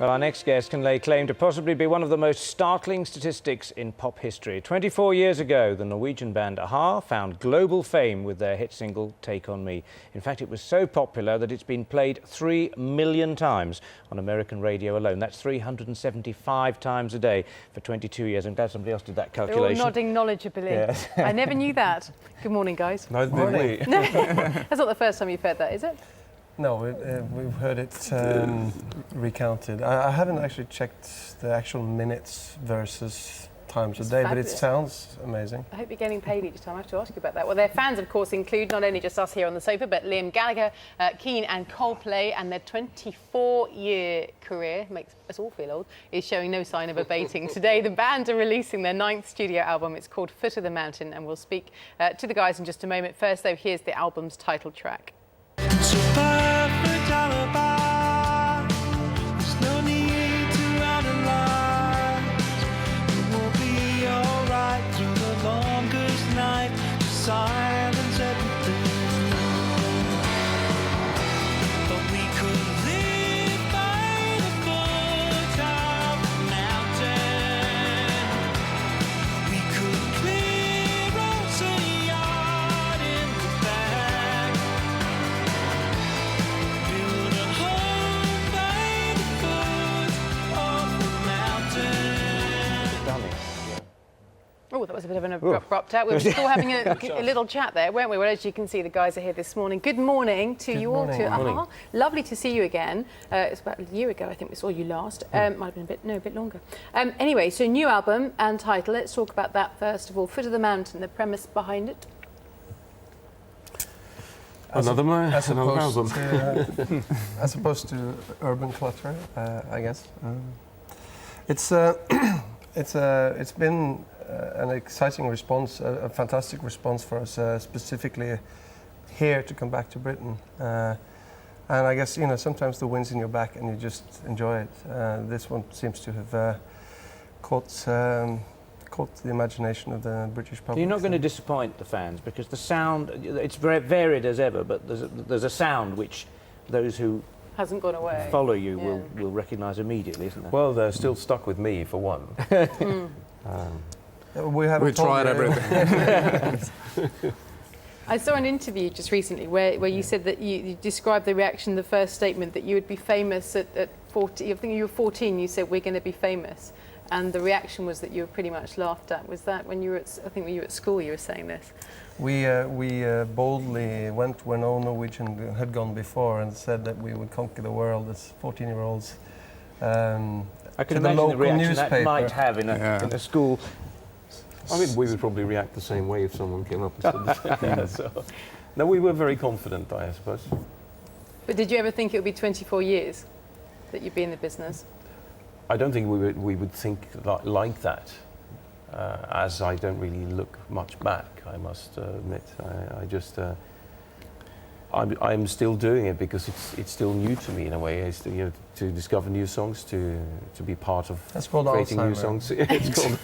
Well, our next guest can lay claim to possibly be one of the most startling statistics in pop history. 24 years ago, the Norwegian band a-ha found global fame with their hit single, Take On Me. In fact, it was so popular that it's been played 3 million times on American radio alone. That's 375 times a day for 22 years. I'm glad somebody else did that calculation. They're all nodding knowledgeably. Yes. I never knew that. Good morning, guys. Nice morning. That's not the first time you've heard that, is it? No, we've heard it recounted. I haven't actually checked the actual minutes versus times a day, but it sounds amazing. I hope you're getting paid each time. I have to ask you about that. Well, their fans, of course, include not only just us here on the sofa, but Liam Gallagher, Keane and Coldplay, and their 24-year career, makes us all feel old, is showing no sign of abating. Today, the band are releasing their 9th studio album. It's called Foot of the Mountain, and we'll speak to the guys in just a moment. First, though, here's the album's title track. It's a perfect alibi. There's no need to analyze. It will be alright through the longest night. Just silence everything. But we could live by the foot of the mountain. We could clear us a yard in the back. Build a home by the foot of the mountain. Stunning. Oh, that was a bit of an abrupt out. We were still having a little chat there, weren't we? Well, as you can see, the guys are here this morning. Good morning to you all. morning. a-ha. Lovely to see you again. It's about a year ago, I think we saw you last. Might have been a bit longer. Anyway, so new album and title. Let's talk about that first of all. Foot of the Mountain, the premise behind it. Another album. As opposed to urban clutter, I guess. It's been an exciting response, a fantastic response for us, specifically here to come back to Britain. And I guess, you know, sometimes the wind's in your back and you just enjoy it. This one seems to have caught the imagination of the British public. You're not going to disappoint the fans because the sound, it's very varied as ever, but there's a sound which those who Hasn't gone away. follow you will recognise immediately, isn't there? Well, they're still stuck with me, for one. We tried everything. I saw an interview just recently where you said that you described the reaction, the first statement, that you would be famous at 40. I think you were 14. You said, "We're going to be famous," and the reaction was that you were pretty much laughed at. Was that when you were when you were at school? You were saying this. We boldly went where no Norwegian had gone before and said that we would conquer the world as 14-year-olds. I can imagine the reaction that might have in a school. I mean, we would probably react the same way if someone came up and said that. So, no, we were very confident, I suppose. But did you ever think it would be 24 years that you'd be in the business? I don't think we would think like that, as I don't really look much back, I must admit. I'm still doing it because it's still new to me in a way. It's, you know, to discover new songs, to be part of creating new songs. It's called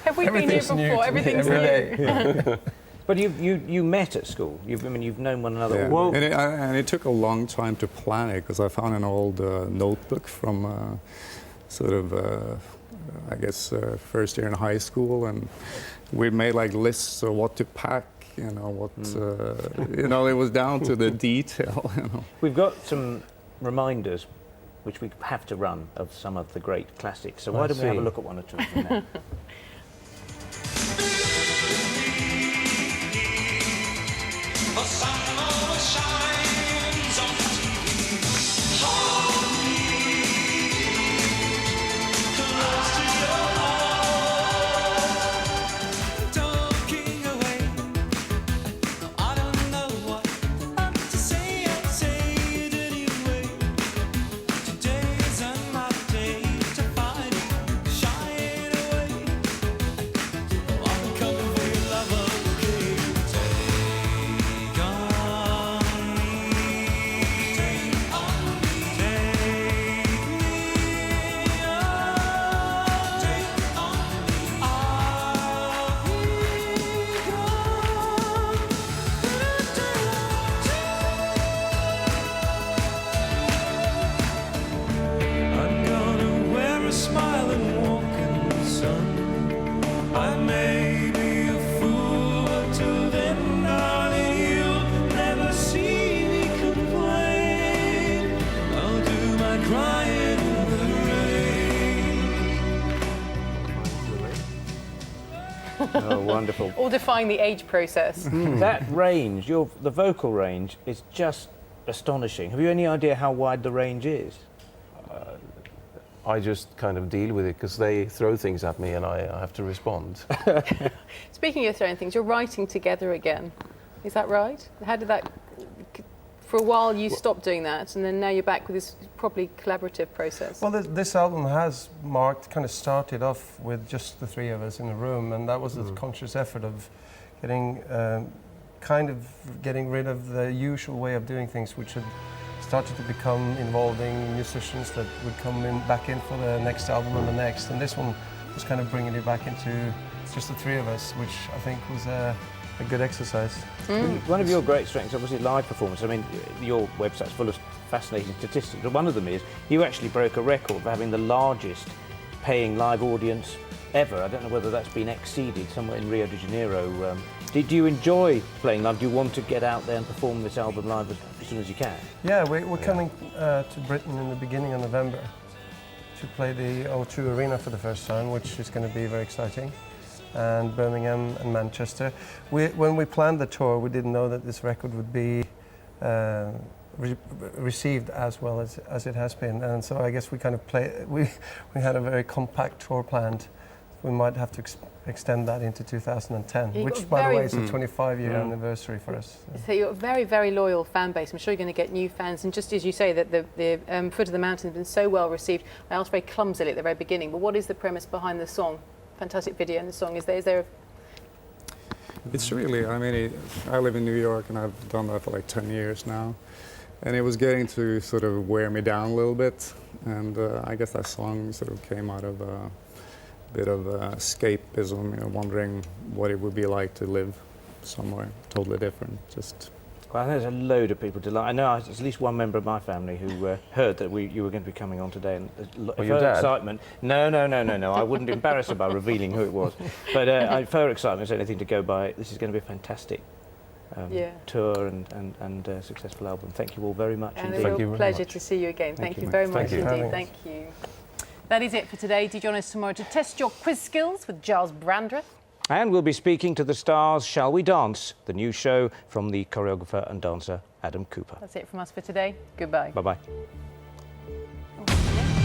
Have we been here before? Everything's new. But you met at school. You've known one another. Yeah. Well, and it took a long time to plan it because I found an old notebook from I guess first year in high school, and we made like lists of what to pack. You know what? You know, it was down to the detail. You know. We've got some reminders, which we have to run, of some of the great classics. So why don't we have a look at one or two of them now? The sun always shines on close to your heart. Talking away. I don't know what to say. I'll say it anyway. Today is another day to find it, shine away. wonderful. All defying the age process. That range, the vocal range, is just astonishing. Have you any idea how wide the range is? I just kind of deal with it because they throw things at me and I have to respond. Speaking of throwing things, you're writing together again. Is that right? How did that... For a while you stopped doing that, and then now you're back with this probably collaborative process. Well, this album has kind of started off with just the three of us in a room, and that was a conscious effort of getting rid of the usual way of doing things, which had started to become involving musicians that would come back in for the next album and the next. And this one was kind of bringing it back into just the three of us, which I think was a good exercise. One of your great strengths, obviously, live performance. I mean, your website's full of fascinating statistics, but one of them is you actually broke a record for having the largest paying live audience ever. I don't know whether that's been exceeded somewhere in Rio de Janeiro. Did you enjoy playing live? Do you want to get out there and perform this album live as soon as you can? Yeah, we're coming to Britain in the beginning of November to play the O2 Arena for the first time, which is going to be very exciting. And Birmingham and Manchester. When we planned the tour, we didn't know that this record would be received as well as it has been. And so I guess we kind of we had a very compact tour planned. We might have to extend that into 2010, which, by the way, is a 25-year anniversary for us. So you're a very, very loyal fan base. I'm sure you're going to get new fans. And just as you say, that the Foot of the Mountain has been so well received. I asked very clumsily at the very beginning, but what is the premise behind the song? Fantastic video in the song. Is there It's really, I mean, I live in New York and I've done that for like 10 years now. And it was getting to sort of wear me down a little bit. And I guess that song sort of came out of a bit of escapism, you know, wondering what it would be like to live somewhere totally different. Well, there's a load of people delighted. I know there's at least one member of my family who heard that you were going to be coming on today, and there's your dad? excitement. No. I wouldn't embarrass her by revealing who it was. But for excitement, is anything to go by. This is going to be a fantastic tour and successful album. Thank you all very much and indeed. a real pleasure to see you again. Thank you very much indeed. Thank you. That is it for today. Do join us tomorrow to test your quiz skills with Giles Brandreth. And we'll be speaking to the stars Shall We Dance, the new show from the choreographer and dancer Adam Cooper. That's it from us for today. Goodbye. Bye-bye. Oh, yeah.